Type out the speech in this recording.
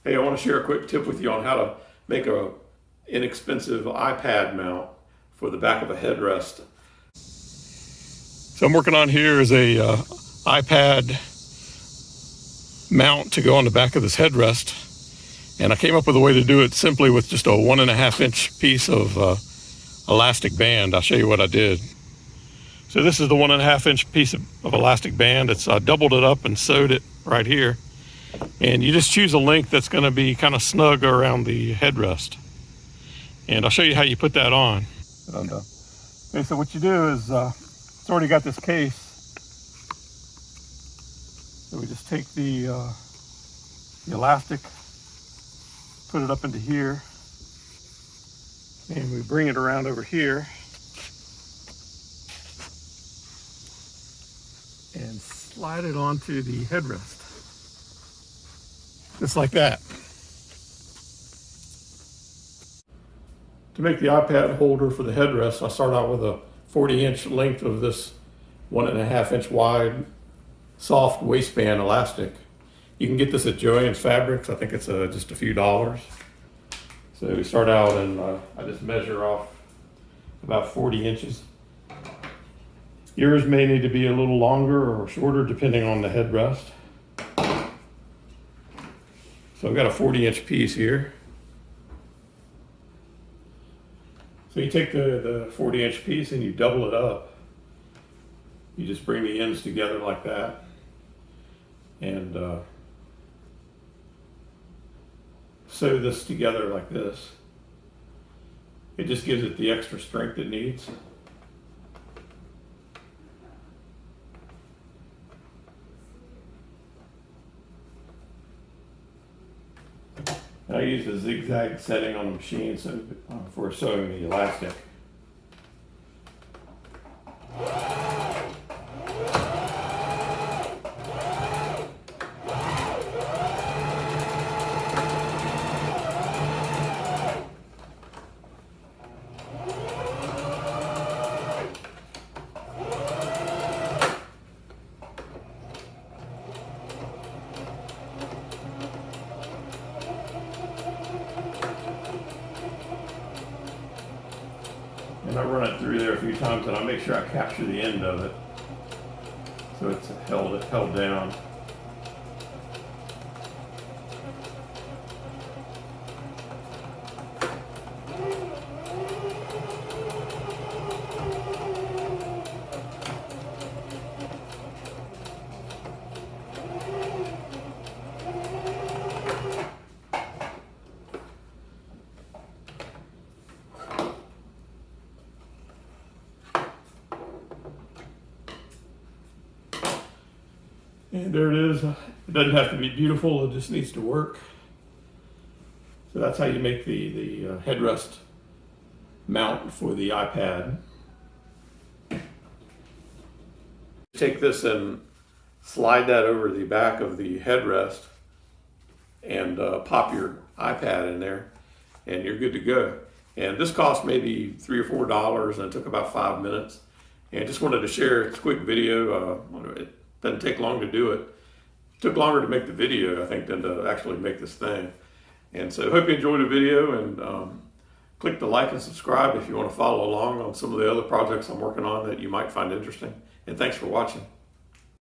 Hey, I want to share a quick tip with you on how to make a inexpensive iPad mount for the back of a headrest. So I'm working on here is a iPad mount to go on the back of this headrest, and I came up with a way to do it simply with just a 1.5 inch piece of elastic band. I'll show you what I did. So this is the 1.5 inch piece of elastic band. I doubled it up and sewed it right here. And you just choose a length that's going to be kind of snug around the headrest. And I'll show you how you put that on. Okay, so what you do is, it's already got this case. So we just take the elastic, put it up into here, and we bring it around over here. And slide it onto the headrest. Just like that. To make the iPad holder for the headrest, I start out with a 40-inch length of this 1.5 inch wide soft waistband elastic. You can get this at Joann's Fabrics. I think it's just a few dollars. So we start out and I just measure off about 40 inches. Yours may need to be a little longer or shorter depending on the headrest. So I've got a 40-inch piece here. So you take the 40-inch piece and you double it up. You just bring the ends together like that. And sew this together like this. It just gives it the extra strength it needs. I use a zigzag setting on the machine for sewing the elastic. And I run it through there a few times and I make sure I capture the end of it so it's held down. And there it is. It doesn't have to be beautiful, it just needs to work. So that's how you make the headrest mount for the iPad. Take this and slide that over the back of the headrest and pop your iPad in there and you're good to go. And this cost maybe $3 or $4 and it took about 5 minutes. And just wanted to share a quick video. It doesn't take long to do it. It took longer to make the video, I think, than to actually make this thing. And so I hope you enjoyed the video, and click the like and subscribe if you want to follow along on some of the other projects I'm working on that you might find interesting. And thanks for watching.